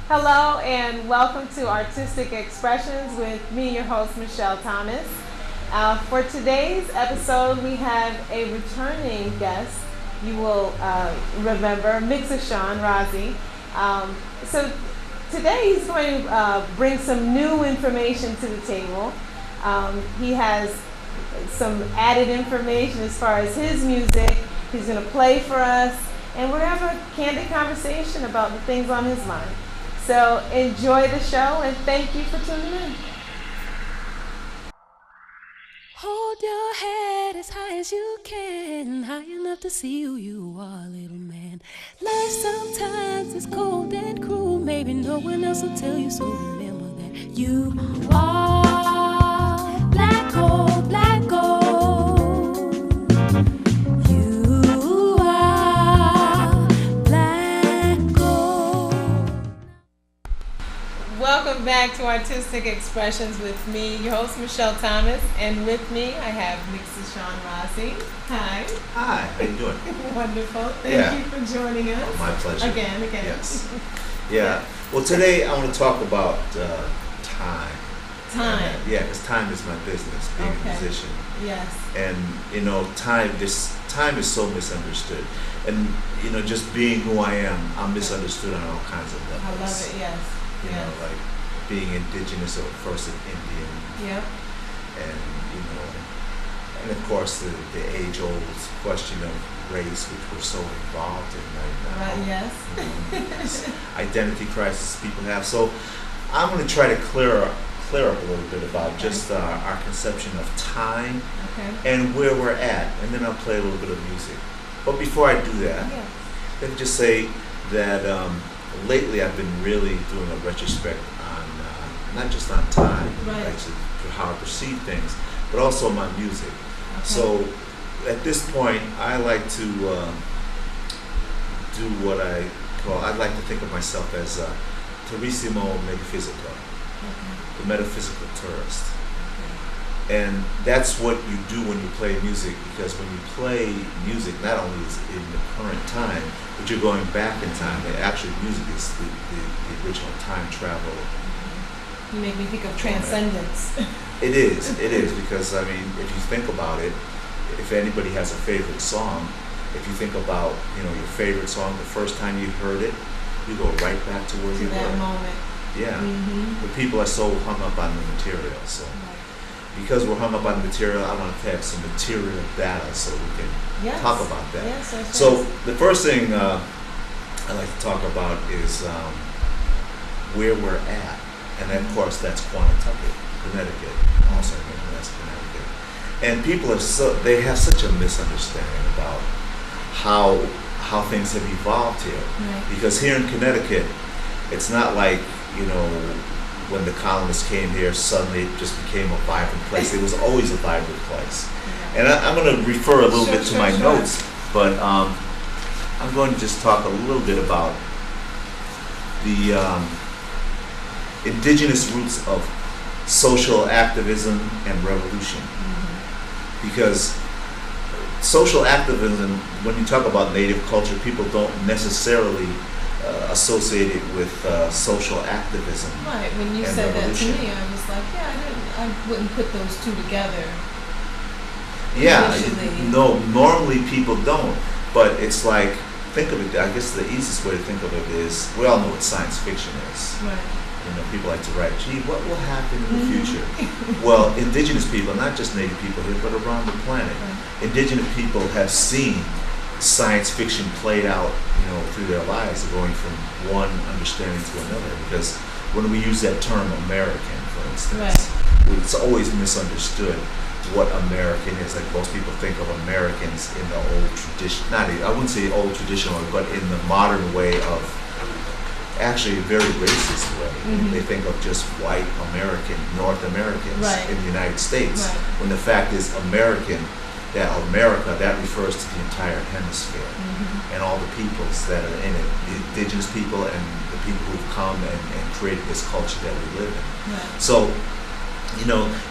Hello and welcome to Artistic Expressions with me, your host, Michelle Thomas. For today's episode, we have a returning guest. You will remember Mixashawn Rozie. So today he's going to bring some new information to the table. He has some added information as far as his music. He's going to play for us, and we're going to have a candid conversation about the things on his mind. So enjoy the show, and thank you for tuning in. Hold your head as high as you can, high enough to see who you are, little man. Life sometimes is cold and cruel, maybe no one else will tell you, so remember that you are black gold, black gold. You are black gold. Welcome back to Artistic Expressions with me, your host, Michelle Thomas, and with me I have Mixashawn Rozie. Hi. Hi, how you doing? Wonderful. Thank you for joining us. My pleasure. Again. Yes. Yeah. Well, today I want to talk about time. Time. Because time is my business, being a musician. Yes. And, time is so misunderstood. And, just being who I am, I'm misunderstood on all kinds of levels. I love it, yes. You know, like being indigenous or first an Indian. Yep. And of course the age-old question of race, which we're so involved in right now. Yes. Identity crisis people have. So I'm going to try to clear up a little bit about just our conception of time and where we're at, and then I'll play a little bit of music. But before I do that, let me just say that lately I've been really doing a retrospect on not just on time, actually, how I perceive things, but also my music. Okay. So at this point, I like to do what I'd like to think of myself as Turissimo Metaphysico, the metaphysical tourist. And that's what you do when you play music, because when you play music, not only is it in the current time, but you're going back in time. Actually, music is the original time travel. You make me think of transcendence. It is, because, if you think about it, if anybody has a favorite song, if you think about, your favorite song, the first time you heard it, you go right back to where you were. That moment. Yeah. But people are so hung up on the material, so. Because we're hung up on the material, I want to have some material data so we can talk about that. Yes. So the first thing I'd like to talk about is where we're at. And of course, that's Quantucket, Connecticut. Also, that's Connecticut. And people they have such a misunderstanding about how things have evolved here. Right. Because here in Connecticut, it's not like, when the colonists came here, suddenly it just became a vibrant place. It was always a vibrant place. And I'm going to refer a little bit to my notes, but I'm going to just talk a little bit about the indigenous roots of social activism and revolution. Because social activism, when you talk about native culture, people don't necessarily associate it with social activism. Right. When you said revolution. That to me, I was like, I wouldn't put those two together. Yeah. No, normally people don't. But it's like, think of it, I guess the easiest way to think of it is, we all know what science fiction is. Right. People like to write, gee, what will happen in the future? Well, indigenous people, not just native people here, but around the planet, indigenous people have seen science fiction played out, through their lives, going from one understanding to another. Because when we use that term American, for instance, it's always misunderstood what American is. Like most people think of Americans in the old tradition, I wouldn't say old traditional, but in the modern way of actually a very racist way. They think of just white American, North Americans in the United States, when the fact is America, that refers to the entire hemisphere and all the peoples that are in it, the indigenous people and the the people who've come and created this culture that we live in. Right. So,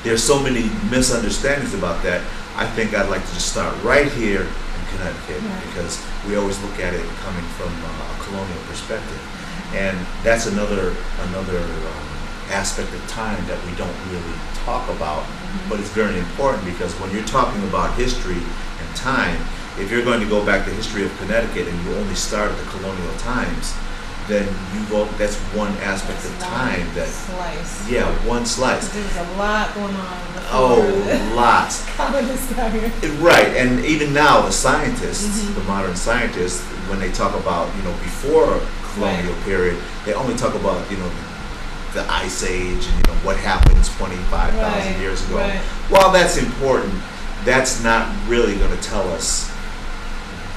there's so many misunderstandings about that. I think I'd like to just start right here in Connecticut, because we always look at it coming from a colonial perspective, and that's another aspect of time that we don't really talk about, but it's very important, because when you're talking about history and time, if you're going to go back to the history of Connecticut and you only start at the colonial times, then that's one aspect of time that slice. Yeah, one slice. There's a lot going on. Lots. Colonists got here. Right, and even now the scientists, the modern scientists, when they talk about before colonial period, they only talk about the Ice Age and what happened 25,000 years ago. Right. While that's important, that's not really going to tell us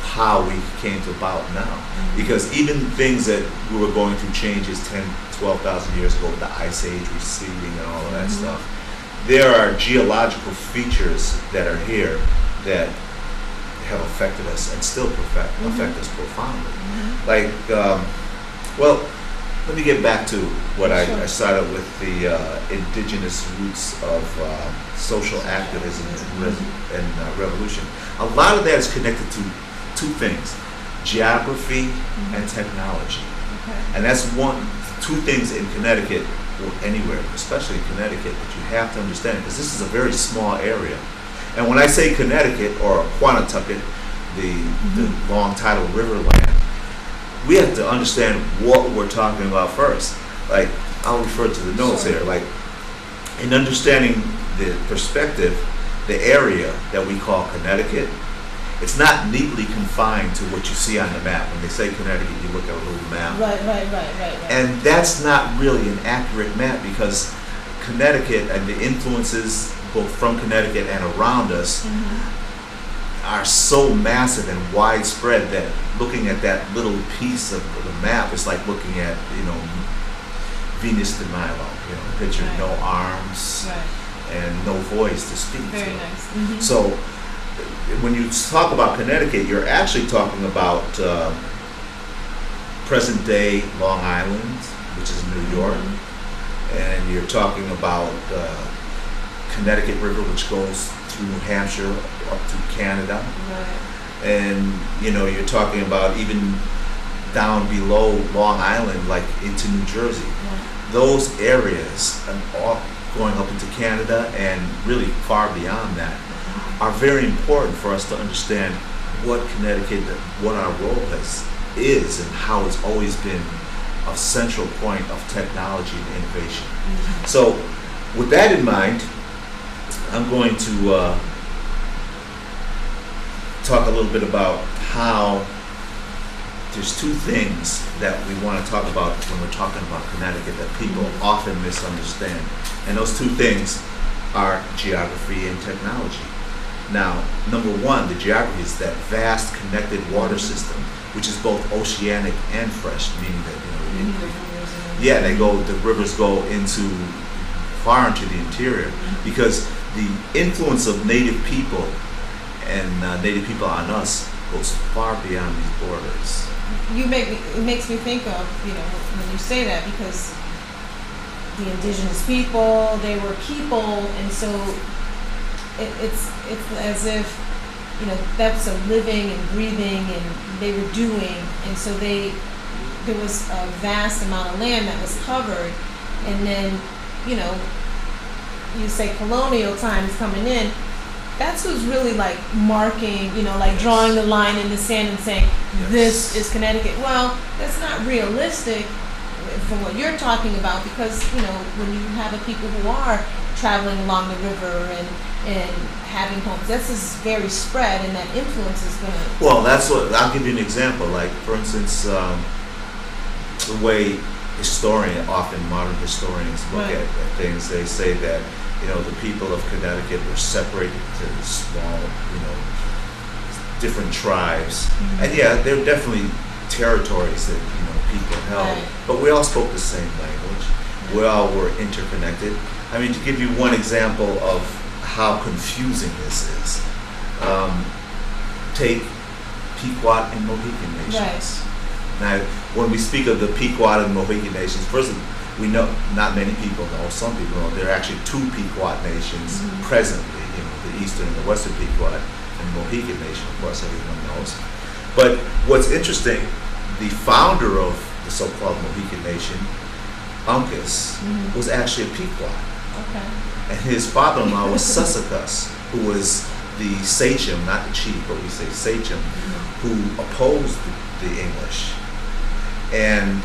how we came to about now. Because even things that we were going through changes 10, 12,000 years ago with the Ice Age receding and all of that stuff, there are geological features that are here that have affected us and still affect us profoundly. Like, let me get back to what I started with, the indigenous roots of social activism and revolution. A lot of that is connected to two things: geography and technology. And that's two things in Connecticut, or anywhere, especially in Connecticut, that you have to understand, because this is a very small area. And when I say Connecticut or Quantucket, the long tidal river land, we have to understand what we're talking about first. Like, I'll refer to the notes here. Like, in understanding the perspective, the area that we call Connecticut, it's not neatly confined to what you see on the map. When they say Connecticut, you look at a little map. Right. And that's not really an accurate map, because Connecticut and the influences both from Connecticut and around us are so massive and widespread that looking at that little piece of the map is like looking at, Venus de Milo, picture no arms and no voice to speak to. Very nice. So when you talk about Connecticut, you're actually talking about present day Long Island, which is New York, and you're talking about Connecticut River, which goes through New Hampshire up to Canada, and you're talking about even down below Long Island, like into New Jersey. Those areas, and all going up into Canada and really far beyond that, are very important for us to understand what Connecticut, what our role is, and how it's always been a central point of technology and innovation. So, with that in mind, I'm going to talk a little bit about how there's two things that we want to talk about when we're talking about Connecticut that people often misunderstand. And those two things are geography and technology. Now, number one, the geography is that vast connected water system, which is both oceanic and fresh, meaning that the rivers go into far into the interior, because the influence of native people and native people on us goes far beyond these borders. It makes me think of, when you say that, because the indigenous people, they were people, and so it's as if, that's a living and breathing, and they were doing, and so there was a vast amount of land that was covered, and then, you say colonial times coming in, that's what's really like marking, like drawing the line in the sand and saying, this is Connecticut. Well, that's not realistic from what you're talking about, because, when you have a people who are traveling along the river and having homes, this is very spread, and that influence is going to... Well, I'll give you an example. Like, for instance, the way modern historians look at things, they say that, the people of Connecticut were separated into small, different tribes. And there are definitely territories that, people held, but we all spoke the same language. We all were interconnected. I mean, to give you one example of how confusing this is, take Pequot and Mohican nations. Now, when we speak of the Pequot and Mohican nations, first we know, not many people know, some people know, there are actually two Pequot nations presently, the Eastern and the Western Pequot, and the Mohican nation, of course, everyone knows. But what's interesting, the founder of the so-called Mohican nation, Uncas, was actually a Pequot. Okay. And his father-in-law was Sussex, who was the sachem, not the chief, but we say sachem, who opposed the English. And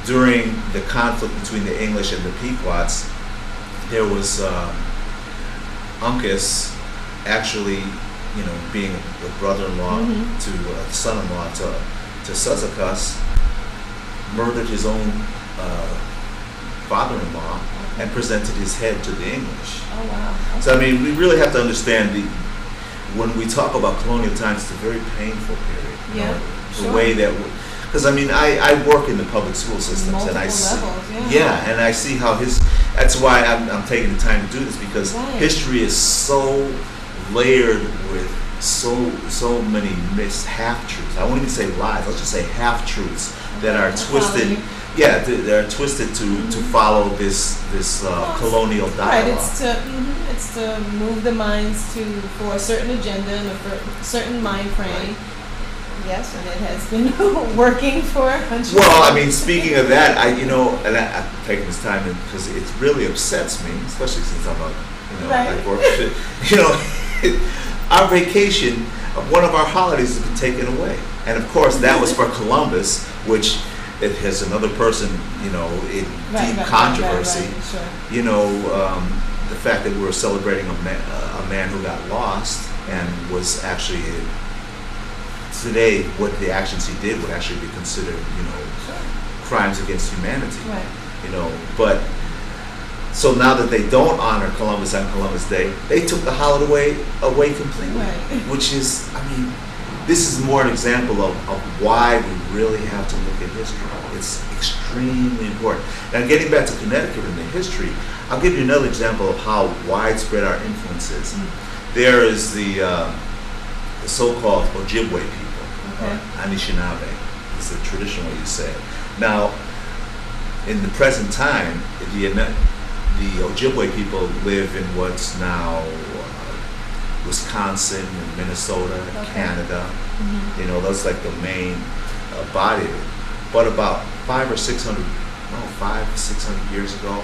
during the conflict between the English and the Pequots, there was Uncas actually, being the brother-in-law to son-in-law to Sussex, murdered his own father-in-law and presented his head to the English. Oh wow! Okay. So I mean, we really have to understand when we talk about colonial times, it's a very painful period. Yeah, the way that, because I mean, I work in the public school systems, multiple and I see, levels, and I see how that's why I'm taking the time to do this, because history is so layered with so many half-truths. I won't even say lies. Let's just say half-truths that are twisted. Yeah, they're twisted to follow this colonial dialogue. Right, it's to move the minds for a certain agenda and a certain mind frame. Right. Yes, and it has been working for hundreds. Well, I mean, speaking of that, I'm taking this time because it really upsets me, especially since I'm I work. Our vacation, one of our holidays has been taken away, and of course that was for Columbus, which it has another person, in deep controversy. Sure. The fact that we were celebrating a man who got lost and was actually today what the actions he did would actually be considered, crimes against humanity. Right. But so now that they don't honor Columbus on Columbus Day, they took the holiday away completely, which is, this is more an example of why we really have to look at history. It's extremely important. Now, getting back to Connecticut and the history, I'll give you another example of how widespread our influence is. There is the so-called Ojibwe people, or Anishinaabe, is the traditional way you say it. Now, in the present time, the Ojibwe people live in what's now Wisconsin and Minnesota, Canada. That's like the main body of it. But about 500 or 600 years ago,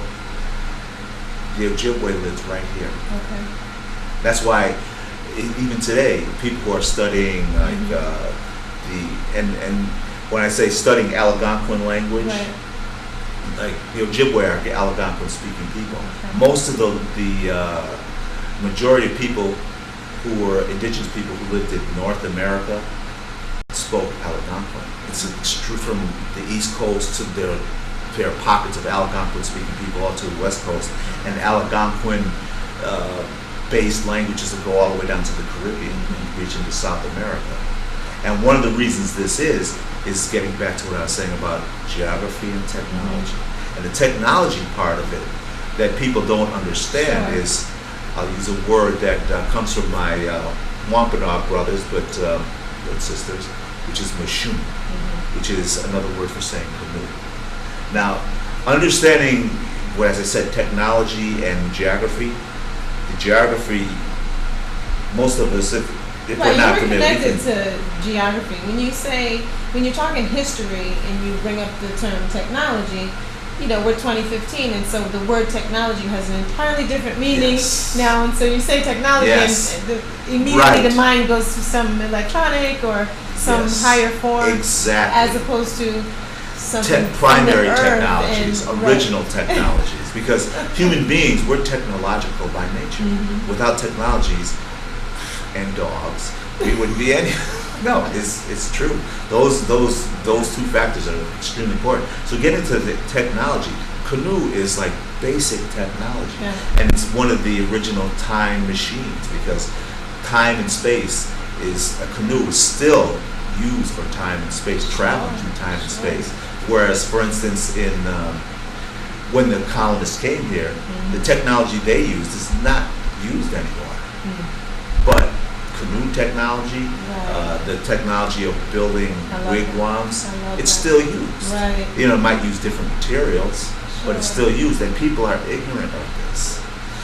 the Ojibwe lives right here. Okay. That's why even today, people who are studying and when I say studying Algonquin language, like the Ojibwe are Algonquin speaking people. Okay. Most of the majority of people who were indigenous people who lived in North America spoke Algonquin. It's true from the East Coast to there are pockets of Algonquin speaking people all to the West Coast, and Algonquin based languages that go all the way down to the Caribbean and reach into South America. And one of the reasons this is getting back to what I was saying about geography and technology. And the technology part of it that people don't understand is, I'll use a word that comes from my Wampanoag brothers, but sisters, which is mashun, which is another word for saying canoe. Now, understanding, as I said, technology and geography, the geography, most of us, if we're not familiar, connected to geography. When you're talking history and you bring up the term technology, we're 2015, and so the word technology has an entirely different meaning now. And so you say technology, and immediately the mind goes to some electronic or some higher form, as opposed to something primary technologies, original technologies. Because human beings, we're technological by nature. Without technologies and dogs, we wouldn't be any. No, it's true. Those two factors are extremely important. So getting to the technology, canoe is like basic technology, and it's one of the original time machines, because time and space a canoe is still used for time and space, traveling through time and space. Whereas, for instance, in when the colonists came here, the technology they used is not used anymore. But canoe technology, the technology of building wigwams. It's that. still used. Right. You know, it might use different materials, but it's still used, and people are ignorant of this.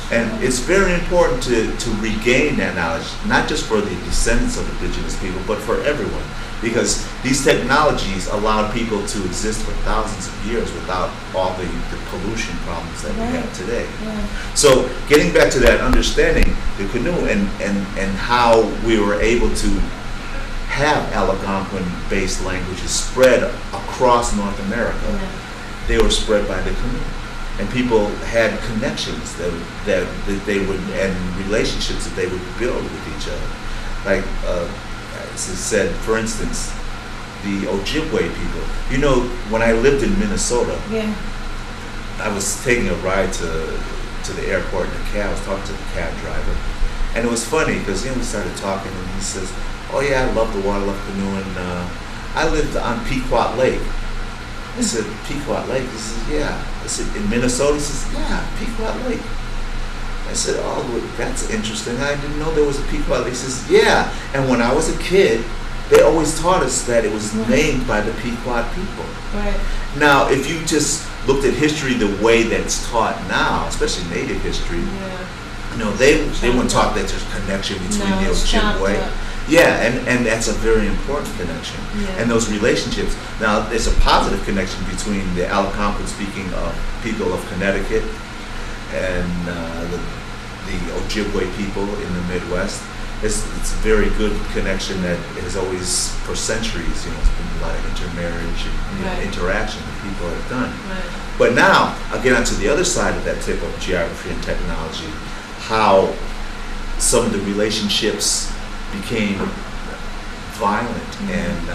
And it's very important to regain that knowledge, not just for the descendants of indigenous people, but for everyone. Because these technologies allowed people to exist for thousands of years without all the pollution problems that we have today. Yeah. So getting back to that understanding, the canoe and how we were able to have Algonquin-based languages spread across North America, they were spread by the canoe. And people had connections that they would, and relationships that they would build with each other. Like, as I said, for instance, the Ojibwe people. You know, when I lived in Minnesota, I was taking a ride to the airport in a cab. I was talking to the cab driver. And it was funny because we started talking, and he says, "Oh yeah, I love the water, I love canoeing. I lived on Pequot Lake." I said, "Pequot Lake?" He says, "Yeah." I said, "In Minnesota?" He says, "Yeah, Pequot Lake." I said, "Oh, that's interesting. I didn't know there was a Pequot Lake." He says, "Yeah." And when I was a kid, they always taught us that it was named by the Pequot people. Right. Now, if you just looked at history the way that it's taught now, especially Native history, you know, they weren't taught that there's a connection between the Ojibwe. Yeah, and that's a very important connection. And those relationships. Now, there's a positive connection between the Algonquin-speaking people of Connecticut and the Ojibwe people in the Midwest. It's a very good connection that has always, for centuries, you know, it's been a lot of intermarriage and interaction that people have done. But now, I'll get onto the other side of that tip of geography and technology, how some of the relationships became violent and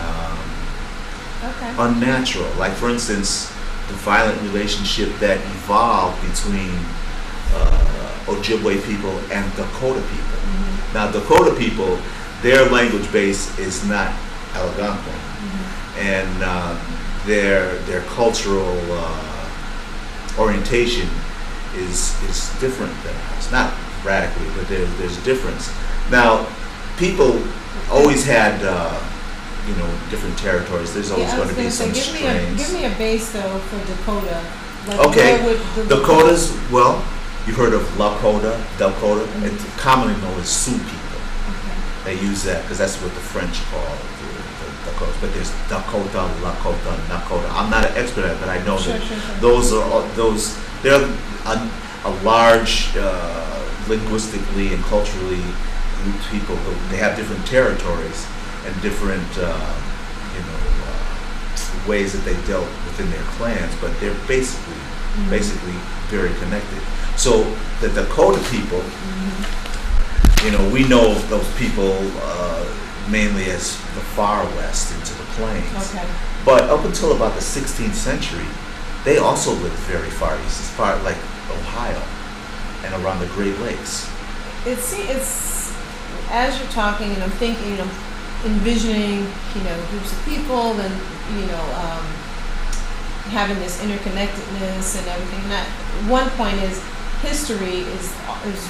unnatural. Like, for instance, the violent relationship that evolved between Ojibwe people and Dakota people. Now, Dakota people, their language base is not Algonquin, and their cultural orientation is different than ours. Not radically, but there's a difference. Now, people always had, different territories. There's always going to be some strains. Give me a base though for Dakota. Like, okay, Dakotas. Well, you've heard of Lakota, Dakota. It's commonly known as Sioux people. They use that because that's what the French call the Dakotas. But there's Dakota, Lakota, Nakota. I'm not an expert at it, but I know that those are those. They're a large, linguistically and culturally grouped people. They have different territories and different, ways that they dealt within their clans, but they're basically very connected. So the Dakota people, we know those people mainly as the far west into the plains. But up until about the 16th century, they also lived very far east, as far like Ohio and around the Great Lakes. It's as you're talking, and I'm thinking, I'm envisioning, groups of people, and having this interconnectedness and everything. And that one point is history is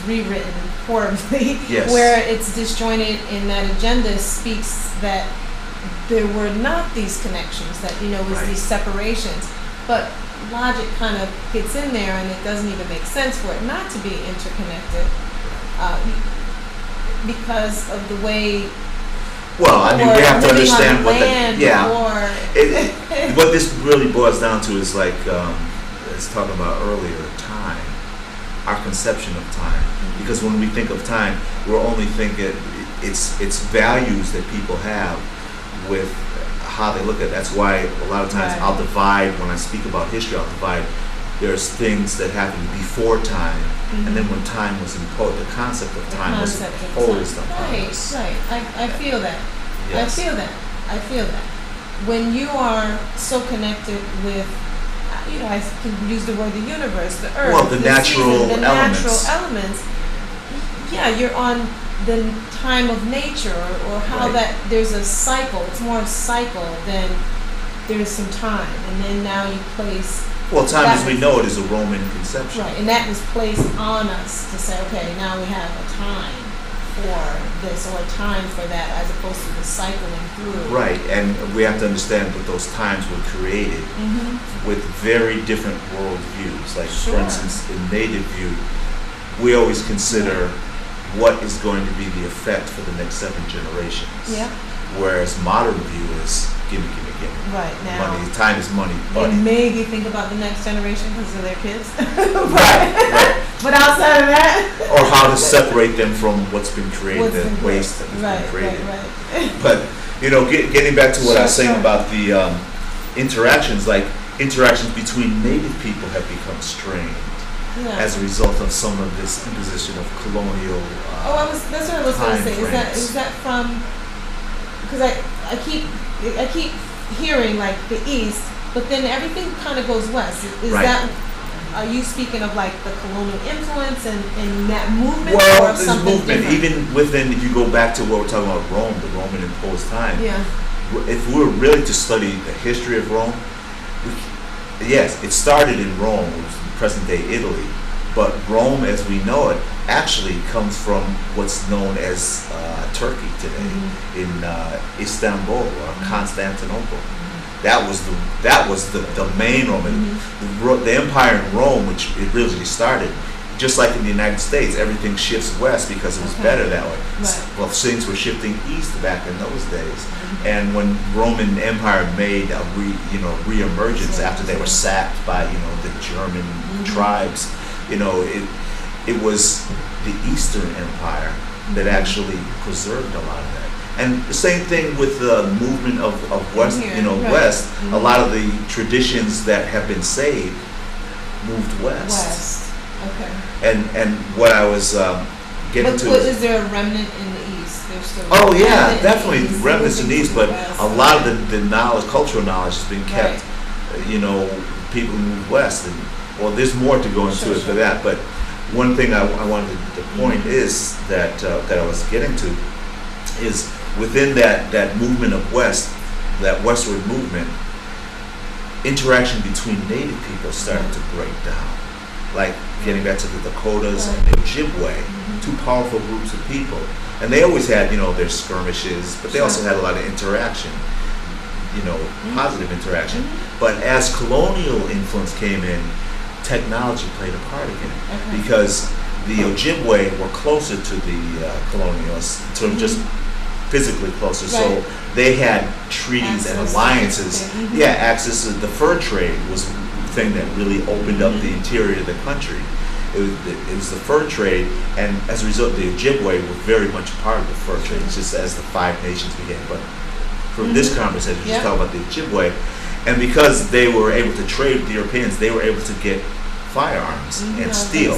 rewritten horribly, where it's disjointed, and that agenda speaks that there were not these connections, that was these separations, but logic kind of gets in there, and it doesn't even make sense for it not to be interconnected because of the way. Well, I mean, we have to understand what what this really boils down to is like, as talking about earlier, time, our conception of time. Because when we think of time, we're only thinking it's values that people have with how they look at it. That's why a lot of times I'll divide, when I speak about history, there's things that happened before time, and then when time was imposed, the concept of time was imposed upon us. Right. I feel that. Yes. I feel that. When you are so connected with, I can use the word the universe, the earth, well, the natural season, the elements. natural elements. Yeah, you're on the time of nature, or how that there's a cycle. It's more a cycle than there's some time, and then now you place. Well, time as we know it is a Roman conception. Right, and that was placed on us to say, okay, now we have a time. for this or a time for that as opposed to the cycling through. Right, and we have to understand that those times were created with very different worldviews. Like, for instance, in Native view, we always consider what is going to be the effect for the next 7 generations. Yeah. Whereas modern view is gimme. Right, now. Money, time is money. And maybe think about the next generation because of their kids. right. But outside of that. Or how to separate them from what's been created, the waste that has been created. Right. But, getting back to what I was saying about the interactions, like interactions between Native people have become strained. Yeah. As a result of some of this imposition of colonial that's what I was going to say. Is that from, because I keep hearing like the East, but then everything kind of goes west. Is that, are you speaking of like the colonial influence and that movement? Well, or this something movement, different? even within, if you go back to what we're talking about Rome, the Roman imposed time. Yeah. If we were really to study the history of Rome, yes, it started in Rome, which is present-day Italy, but Rome as we know it actually comes from what's known as Turkey today, in Istanbul or Constantinople. That was the main Roman, the empire in Rome, which it really started. Just like in the United States, everything shifts west because it was better that way. Right. Well, things were shifting east back in those days. And when Roman Empire made a re-emergence after they were sacked by the German tribes, it was the Eastern Empire that actually preserved a lot of that. And the same thing with the movement of West, West. A lot of the traditions that have been saved moved west. Okay. And what I was getting to is there a remnant in the East? There's still definitely remnants in the East, but a lot of the knowledge, cultural knowledge, has been kept. People move west, and there's more to go into it for that. But one thing I wanted to point is that I was getting to is within that movement of west, that westward movement, interaction between Native people started to break down. Like getting back to the Dakotas and the Ojibwe, two powerful groups of people. And they always had, their skirmishes, but they also had a lot of interaction, positive interaction. But as colonial influence came in, technology played a part again. Because the Ojibwe were closer to the colonialists, just physically closer. So they had treaties and alliances. Access to the fur trade was thing that really opened up the interior of the country. It was the fur trade, and as a result, the Ojibwe were very much part of the fur trade, just as the 5 nations began. But for this conversation, we're just talking about the Ojibwe, and because they were able to trade with the Europeans, they were able to get firearms and steel,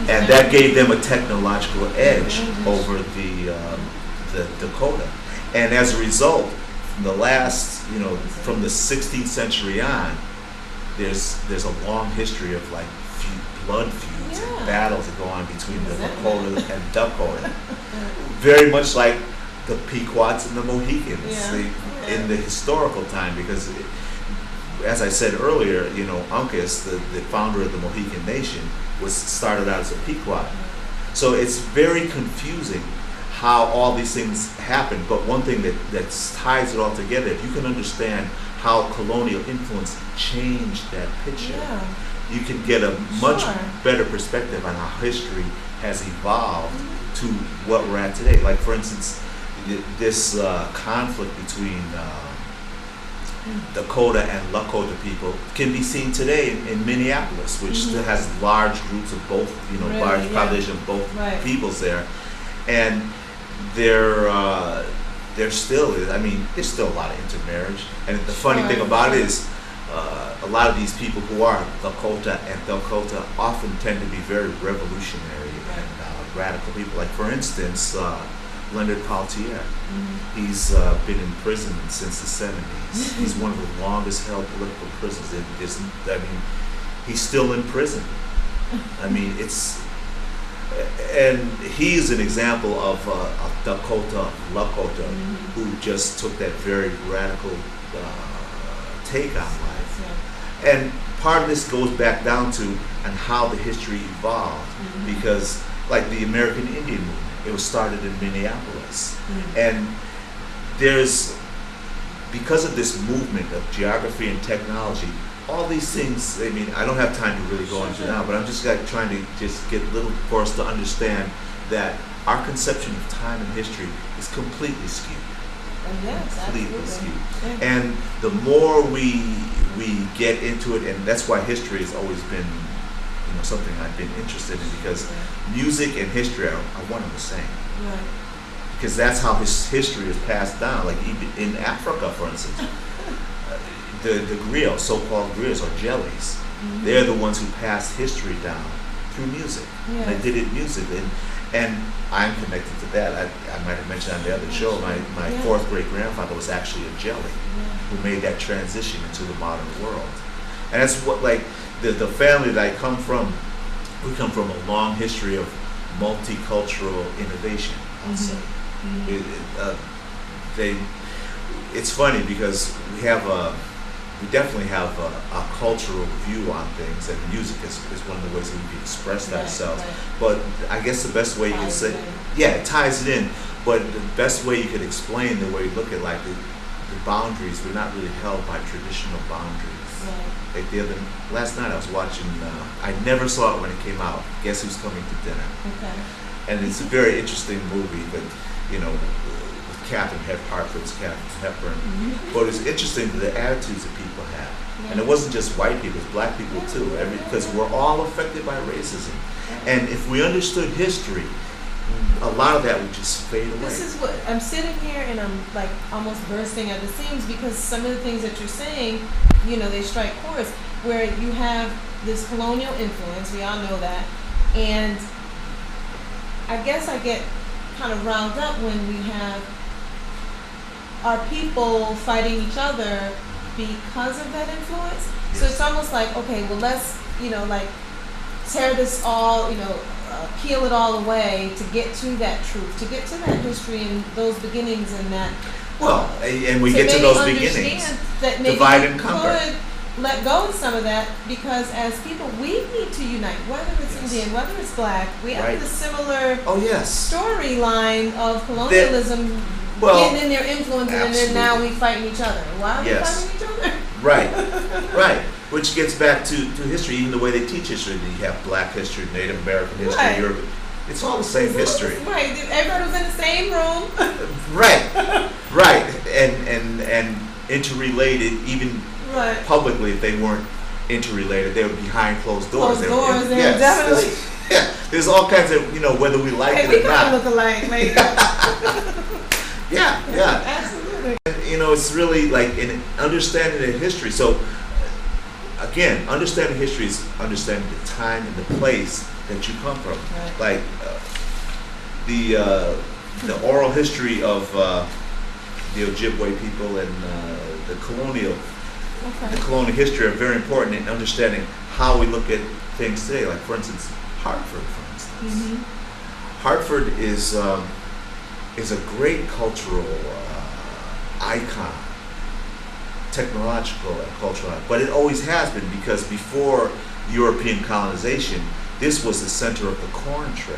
and that gave them a technological edge over the Dakota. And as a result, from the last, from the 16th century on, there's a long history of like blood feuds and battles that go on between the Lakota and Dakota. Very much like the Pequots and the Mohicans in the historical time, because as I said earlier, Uncas, the founder of the Mohican Nation, started out as a Pequot. So it's very confusing how all these things happen. But one thing that ties it all together, if you can understand how colonial influence changed that picture, you can get a much better perspective on how history has evolved to what we're at today. Like, for instance, this conflict between Dakota and Lakota people can be seen today in Minneapolis, which still has large groups of both, large population of both peoples there. And there's still a lot of intermarriage. And the funny thing about it is, a lot of these people who are Lakota and Dakota often tend to be very revolutionary and radical people. Like, for instance, Leonard Peltier. He's been in prison since the 70s. He's one of the longest held political prisoners. He's still in prison. And he's an example of Dakota, Lakota, who just took that very radical take on life. And part of this goes back down to and how the history evolved, because like the American Indian movement, it was started in Minneapolis. Mm-hmm. And because of this movement of geography and technology, all these things, I mean, I don't have time to really go into now, but I'm just trying to just get little for us to understand that our conception of time and history is completely skewed. Yes, Completely skewed. Yeah. And the more we get into it, and that's why history has always been, something I've been interested in, because music and history are one and the same. Right. Because that's how his history is passed down. Like even in Africa, for instance, the griots, so-called griots or jellies, Mm-hmm. they're the ones who passed history down through music. Yeah. They did it musically, and I'm connected to that. I might have mentioned on the other show, my fourth great grandfather was actually a jelly who made that transition into the modern world. And that's what, like, the family that I come from, we come from a long history of multicultural innovation, I'll say. It's funny because we definitely have a cultural view on things, and music is one of the ways that we can express ourselves. Right. But I guess the best way you can say, it ties it in, but the best way you could explain the way you look at, like, the boundaries, we're not really held by traditional boundaries. Right. Like last night I was watching, I never saw it when it came out, Guess Who's Coming to Dinner? Okay. And it's a very interesting movie, but, with Catherine Hartford's Catherine Hepburn. Mm-hmm. But it's interesting the attitudes that people have. Yeah. And it wasn't just white people, it's black people too, because we're all affected by racism. And if we understood history, a lot of that would just fade away. This is what I'm sitting here and I'm like almost bursting at the seams, because some of the things that you're saying, they strike chords, where you have this colonial influence, we all know that, and I guess I get kind of riled up when we have our people fighting each other because of that influence. Yes. So it's almost like, okay, well, let's, tear this all, peel it all away to get to that truth, to get to that history and those beginnings and that. Well, and we get to those beginnings. That maybe divide and conquer. Could let go of some of that, because as people, we need to unite, whether it's Indian, whether it's black. We have the similar storyline of colonialism getting in their influence, and then now we fighting each other. Why are we fighting each other? Right. Which gets back to history, even the way they teach history. You have black history, Native American history, Europe. It's all the same history. Right. Everybody was in the same room. Right. And interrelated, even publicly. If they weren't interrelated, they were behind closed doors. Definitely. Yeah. There's all kinds of, whether we like it or not. We kind of look alike. Like. Yeah. Absolutely. It's really like in understanding the history. So, again, understanding history is understanding the time and the place that you come from. Right. Like the oral history of the Ojibwe people and the colonial history are very important in understanding how we look at things today. Like, for instance, Hartford, for instance. Mm-hmm. Hartford is a great cultural icon, technological and cultural, but it always has been, because before European colonization, this was the center of the corn trade.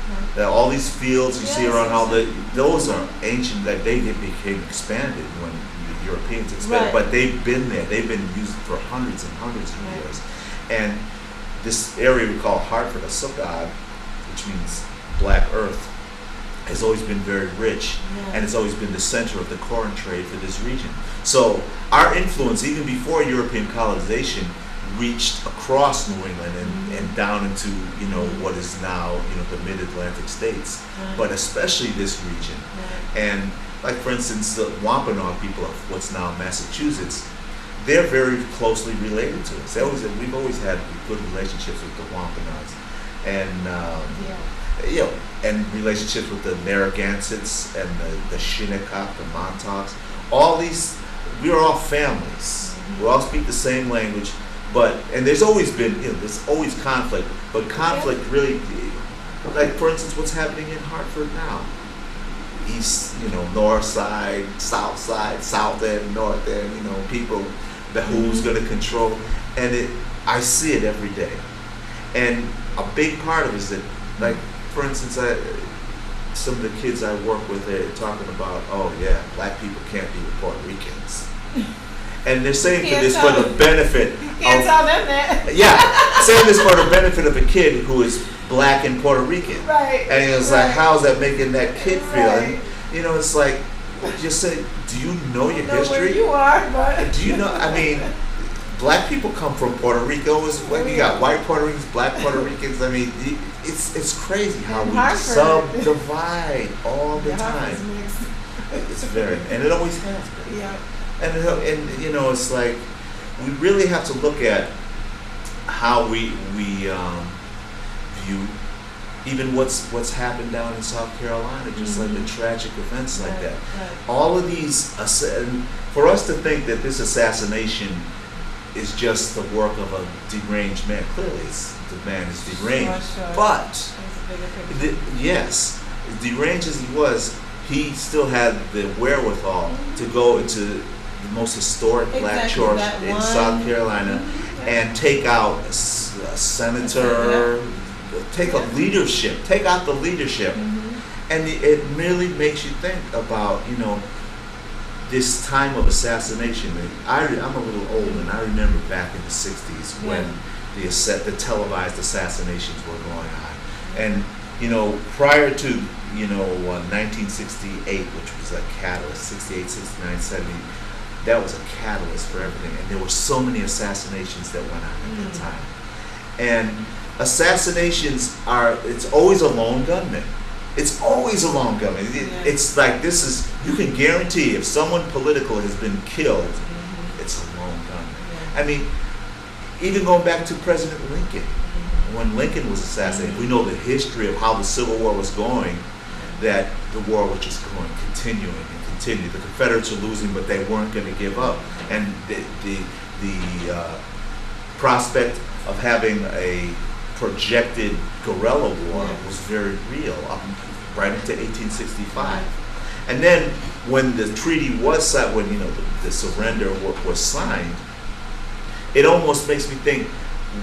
Right. That all these fields you see around, those are ancient, that they became expanded when the Europeans expanded, but they've been there. They've been used for hundreds and hundreds of years. And this area we call Hartford, Asukad, which means black earth, has always been very rich, and it's always been the center of the corn trade for this region. So our influence, even before European colonization, reached across New England and down into what is now the Mid-Atlantic states, but especially this region. And like, for instance, the Wampanoag people of what's now Massachusetts, they're very closely related to us. We've always had good relationships with the Wampanoags, and and relationships with the Narragansetts and the Shinnecock, the Montauk's. All these, we are all families. We all speak the same language, and there's always been, there's always conflict, but conflict really, like, for instance, what's happening in Hartford now. East, north side, south end, north end, people, who's going to control, and I see it every day. And a big part of it is that, like, for instance, some of the kids I work with, they're talking about, oh yeah, black people can't be with Puerto Ricans. And they're saying this for the benefit can't tell them that. Yeah, saying this for the benefit of a kid who is black and Puerto Rican. Right. And it was like, how's that making that kid feel? Right. And, it's like, just say, do you know your history? Where you are, but do you know, black people come from Puerto Rico. You got white Puerto Ricans, black Puerto Ricans. It's crazy how we subdivide all the time. It's very, and it always has been. Yeah. And it's like, we really have to look at how we view even what's happened down in South Carolina, just like the tragic events like that. Right. All of these, for us to think that this assassination is just the work of a deranged man. Clearly, the man is deranged. Sure. But, yes, as deranged as he was, he still had the wherewithal to go into the most historic black church in South Carolina and take out a senator, take out the leadership. And it really makes you think about, this time of assassination. I'm a little old, and I remember back in the 60s when the televised assassinations were going on. And, prior to, 1968, which was a catalyst, 68, 69, 70, that was a catalyst for everything. And there were so many assassinations that went on at that time. And assassinations it's always a lone gunman. It's always a lone gunman. It's like, you can guarantee if someone political has been killed, it's a lone gunman. Even going back to President Lincoln, when Lincoln was assassinated, we know the history of how the Civil War was going, that the war was just going, continuing and continuing. The Confederates were losing, but they weren't going to give up. And the prospect of having a projected guerrilla war was very real, right into 1865. And then when the treaty was signed, when the surrender was signed, it almost makes me think,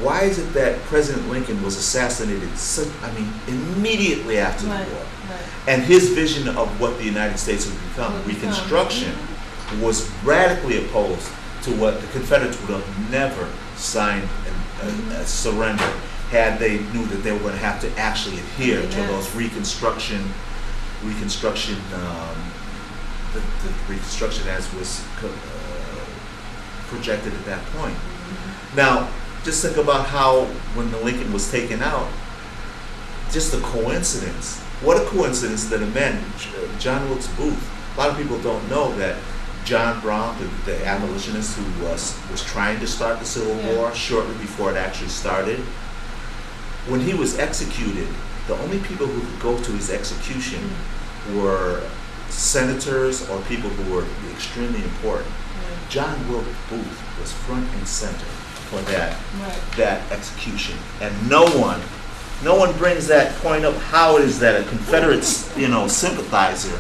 why is it that President Lincoln was assassinated immediately after the war? Right. And his vision of what the United States would become, Reconstruction, was radically opposed to what the Confederates would have never signed a surrender had they knew that they were going to have to actually adhere to those Reconstruction the Reconstruction as was projected at that point. Now, just think about how when the Lincoln was taken out, just a coincidence. What a coincidence that a man, John Wilkes Booth, a lot of people don't know that John Brown, the abolitionist who was trying to start the Civil War shortly before it actually started, when he was executed, the only people who could go to his execution were senators or people who were extremely important. John Wilkes Booth was front and center for that execution, and no one brings that point up. How it is that a Confederate sympathizer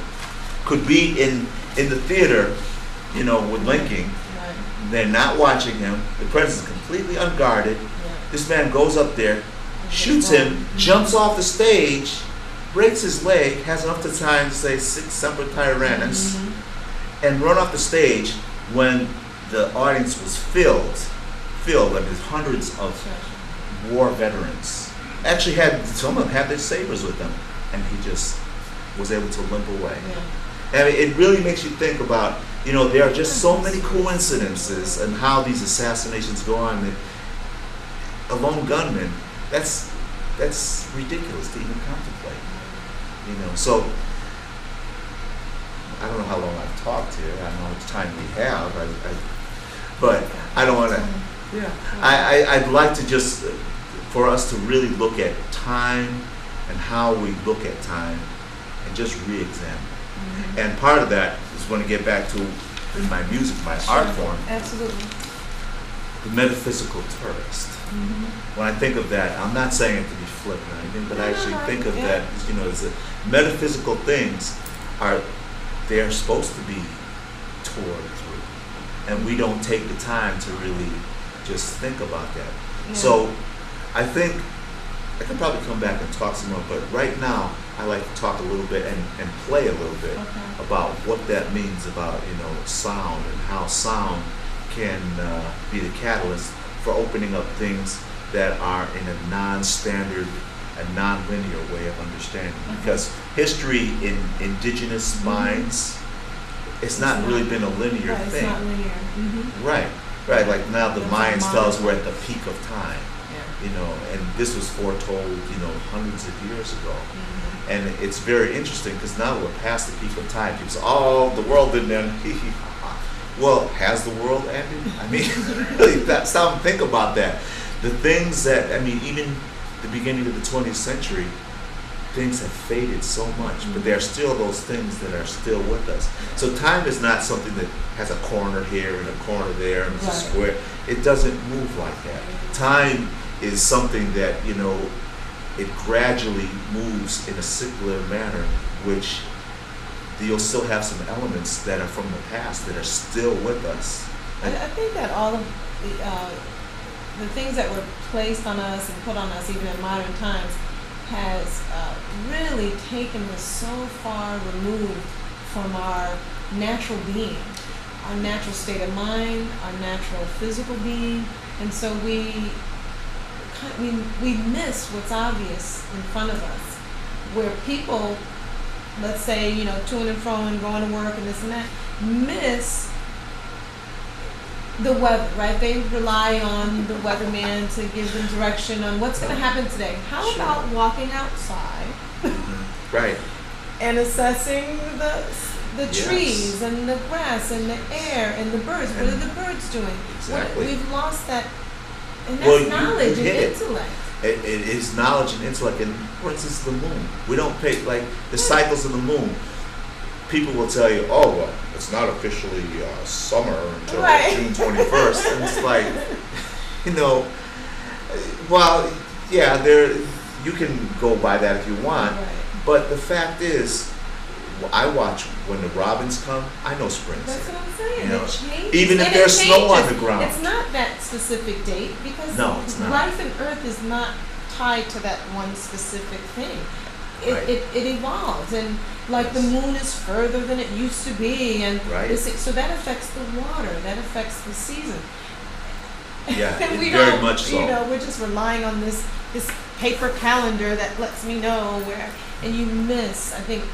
could be in the theater with Lincoln? They're not watching him. The president's completely unguarded. This man goes up there, shoots him, jumps off the stage, breaks his leg, has enough time to say "Sic semper tyrannis," and run off the stage when the audience was filled with hundreds of war veterans. Actually, some of them had their sabers with them, and he just was able to limp away. And it really makes you think about, there are just so many coincidences and how these assassinations go on. That a lone gunman, that's ridiculous to even contemplate. So I don't know how long I've talked here. I don't know how much time we have. But I don't want to. I'd like to just for us to really look at time and how we look at time and just re-examine. And part of that is going to get back to in my music, my art form. Absolutely. The metaphysical tourist. When I think of that, I'm not saying it to be flippant or anything, but I actually think of that as metaphysical things they're supposed to be toured through, and we don't take the time to really just think about that. So I think I could probably come back and talk some more, but right now I like to talk a little bit and play a little bit about what that means about, sound and how sound can be the catalyst for opening up things that are in a non-standard, a non-linear way of understanding. Because history in indigenous minds, it's not really been a linear thing. It's not linear. Right. Like now the Mayans tell us we're at the peak of time. And this was foretold, hundreds of years ago. And it's very interesting because now we're past the peak of time. People say, oh, the world didn't end. Well, has the world ended? I mean, really, stop and think about that. The things that, even the beginning of the 20th century, things have faded so much, but there are still those things that are still with us. So time is not something that has a corner here and a corner there and it's a square. It doesn't move like that. Time is something that, it gradually moves in a circular manner, which you'll still have some elements that are from the past that are still with us. I think that all of the things that were placed on us and put on us even in modern times has really taken us so far removed from our natural being, our natural state of mind, our natural physical being, and so we miss what's obvious in front of us. Where people, let's say, to and fro and going to work and this and that, miss the weather, right? They rely on the weatherman to give them direction on what's going to happen today. How about walking outside? Right. And assessing the trees and the grass and the air and the birds. What are the birds doing? Exactly. We've lost that. And that's knowledge and intellect. It is knowledge and intellect. And for instance, the moon. We don't pay, like, the cycles of the moon. People will tell you, oh, well, it's not officially summer until June 21st. And it's like, well, yeah, you can go by that if you want. Right. But the fact is, I watch when the robins come, I know spring's That's here. what I'm saying. It changes. Even if there's snow on the ground. It's not that specific date because it's not. Life on Earth is not tied to that one specific thing. It evolves, and the moon is further than it used to be, and so that affects the water, that affects the season. Yeah, and very much so. We're just relying on this paper calendar that lets me know where, and you miss, I think.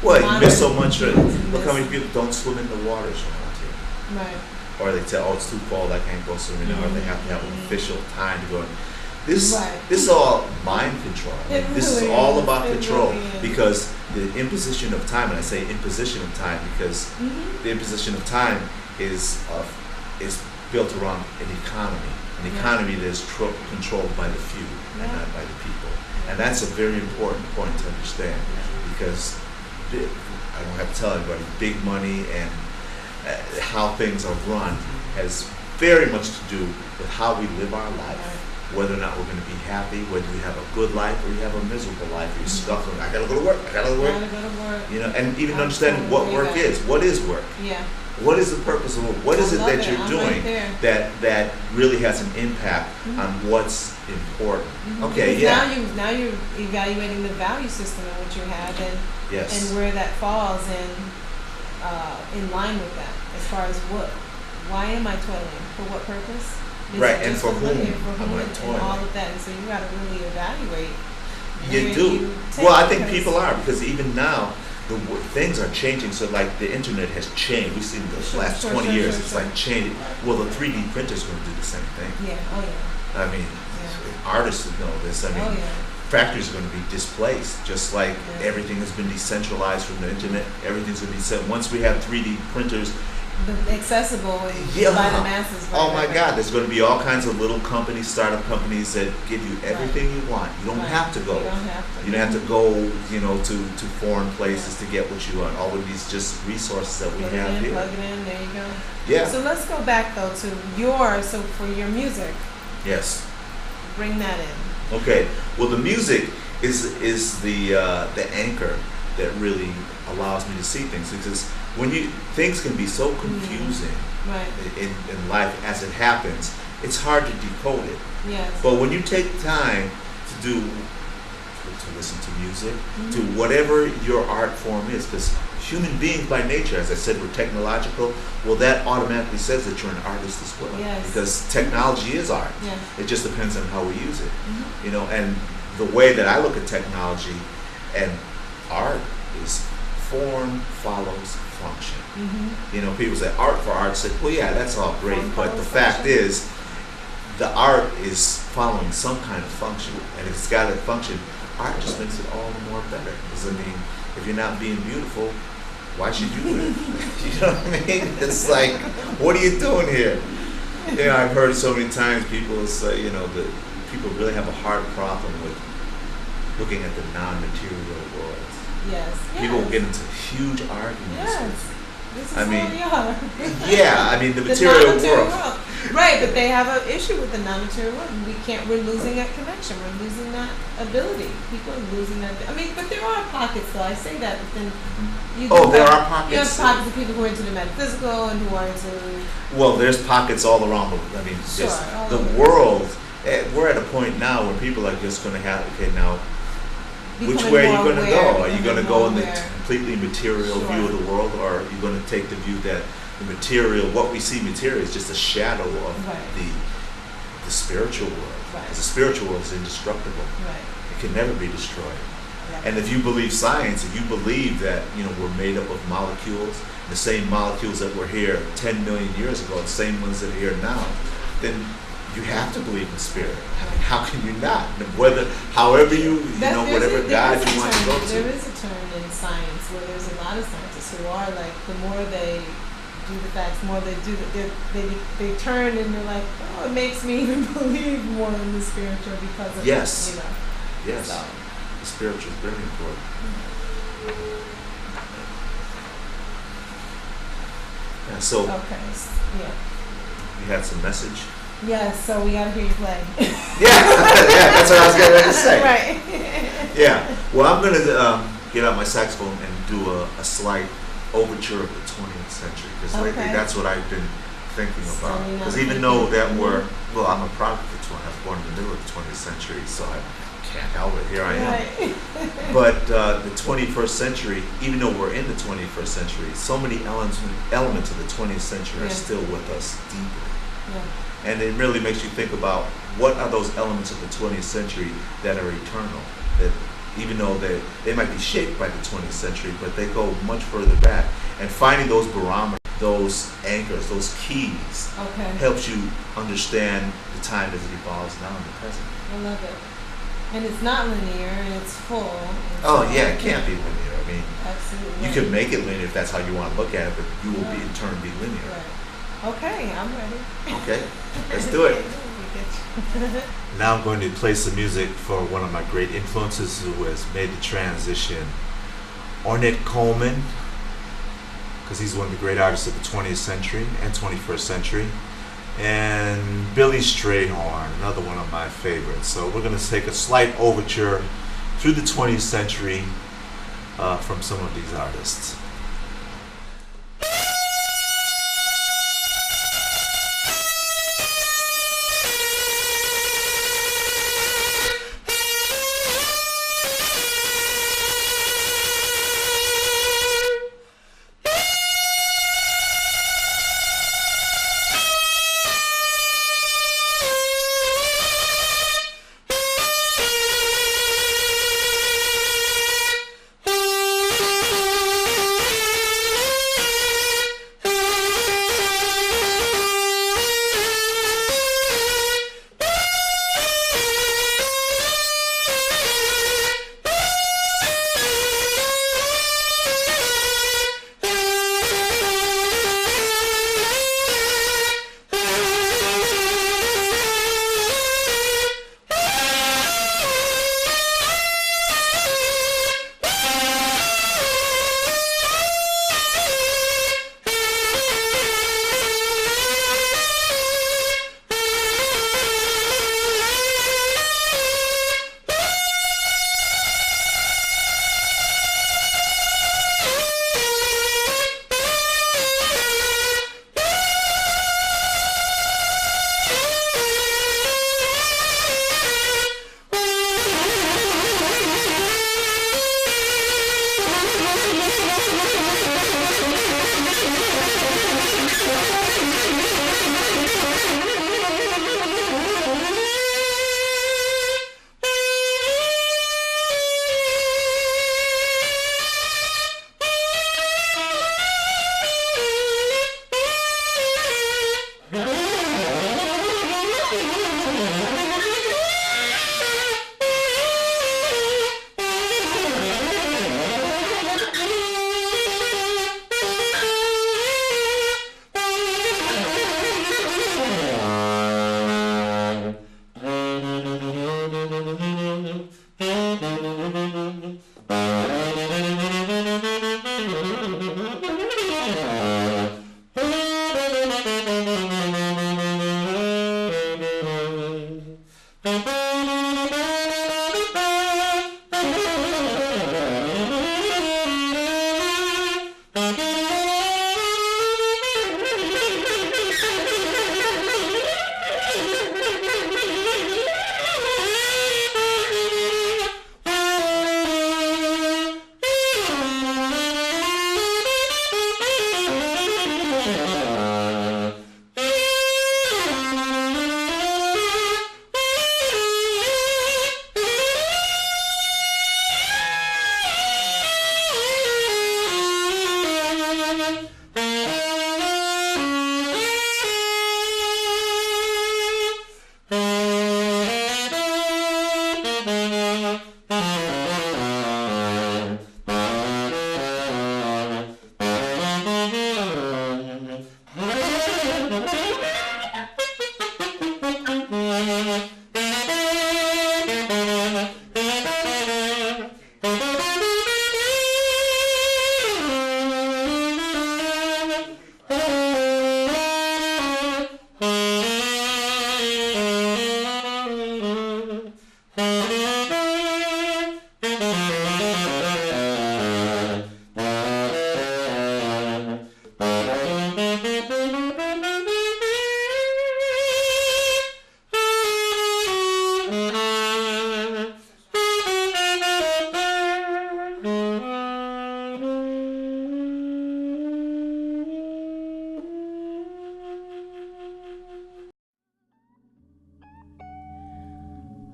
Well, you miss so much. Look how many people don't swim in the waters around here. Right. Or they tell, oh, it's too cold, I can't go swimming, or they have to have an official time to go. This is all mind control. This is all about control because the imposition of time, and I say imposition of time because the imposition of time is built around an economy that is controlled by the few and not by the people. And that's a very important point to understand because I don't have to tell anybody, big money and how things are run has very much to do with how we live our life. Whether or not we're going to be happy, whether you have a good life or you have a miserable life, you're scuffling. I gotta go to work. And even understanding what work is. What is work? Yeah. What is the purpose of work? What is it that you're doing that really has an impact on what's important? Okay, Now you're evaluating the value system of what you have and where that falls in line with that. As far as why am I toiling? For what purpose? And for whom am I toiling? And all of that, and so you got to really evaluate. You do. Well, I think people are because even now things are changing. So like the internet has changed. We've seen the last 20 years. It's like changing. Well, the 3D printer is going to do the same thing. Yeah. Oh yeah. I mean, artists know this. I mean, factories are going to be displaced, just like everything has been decentralized from the internet. Everything's going to be set. Once we have 3D printers. Accessible and by the masses. Oh my God, there's going to be all kinds of little companies, startup companies that give you everything you want. You don't have to go. You don't have to go, to foreign places to get what you want. All of these just resources that we have here. Plug it in, there you go. Yeah. So let's go back though to for your music. Yes. Bring that in. Okay. Well, the music is the anchor that really allows me to see things because things can be so confusing in life as it happens, it's hard to decode it. Yes. But when you take time to do, to listen to music, to whatever your art form is, because human beings by nature, as I said, we're technological. Well, that automatically says that you're an artist as well, because technology is art. It just depends on how we use it, you know. And the way that I look at technology and art is form follows function. You know, people say art for art's sake. Well, yeah, that's all great, but the fact is, the art is following some kind of function, and if it's got a function, art just makes it all the more better. Because I mean, if you're not being beautiful, why should you live? You know what I mean? It's like, what are you doing here? You know, I've heard so many times people say, you know, that people really have a hard problem with looking at the non-material world. People get into huge arguments. This is we are. I mean, the material world. Right, but they have an issue with the non-material world. We're losing that connection. We're losing that ability. People are losing that. I mean, but there are pockets, though. I say that, but then there are pockets. You have pockets of people who are into the metaphysical and who are into. Well, there's pockets all around. I mean, the world. We're at a point now where people are just going to have, now, which way are you going to go? Are you going to go in the completely material view of the world, or are you going to take the view that the material, what we see material, is just a shadow of the spiritual world? Because the spiritual world is indestructible. It can never be destroyed. And if you believe science, if you believe that, you know, we're made up of molecules, the same molecules that were here 10 million years ago, the same ones that are here now, then you have to believe in spirit. I mean, how can you not? However whatever God you want to go to. There is a turn in science where there's a lot of scientists who are like, the more they do the facts, the more they do they turn and they're like, oh, it makes me even believe more in the spiritual because of Yes. you know. Yes. So. The spiritual is very important. Yeah, so you had some message? Yes, so we gotta hear you play. That's what I was getting ready to say. Right. Yeah. Well, I'm gonna get out my saxophone and do a slight overture of the 20th century, because lately that's what I've been thinking about. Because even though that I'm a product of the 20th. I was born in the middle of the 20th century, so I can't help it. Here I am. Right. But the 21st century, even though we're in the 21st century, so many elements of the 20th century are still with us deeply. And it really makes you think about what are those elements of the 20th century that are eternal, that even though they might be shaped by the 20th century, but they go much further back. And finding those barometers, those anchors, those keys, helps you understand the time as it evolves now in the present. I love it. And it's not linear, and it's full. It can't be linear. I mean, absolutely. You can make it linear if that's how you want to look at it, but you will in turn be linear. Right. Okay, I'm ready. Okay, let's do it. Now I'm going to play some music for one of my great influences who has made the transition, Ornette Coleman, because he's one of the great artists of the 20th century and 21st century, and Billy Strayhorn, another one of my favorites. So we're going to take a slight overture through the 20th century from some of these artists.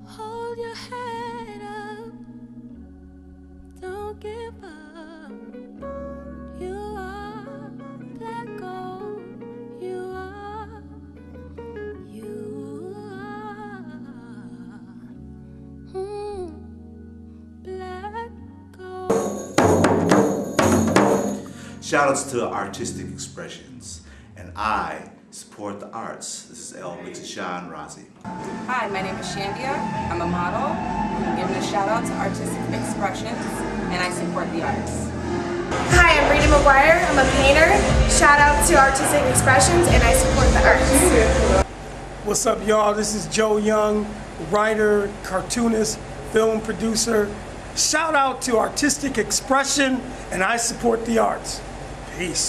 Hold your head up, don't give up. You are black gold, you are black gold. Shoutouts to Artistic Expressions, and I support the arts. This is Mixashawn Rozie. Hi, my name is Shandia. I'm a model. I'm giving a shout out to Artistic Expressions, and I support the arts. Hi, I'm Brady McGuire. I'm a painter. Shout out to Artistic Expressions, and I support the arts. What's up, y'all? This is Joe Young, writer, cartoonist, film producer. Shout out to Artistic Expression, and I support the arts. Peace.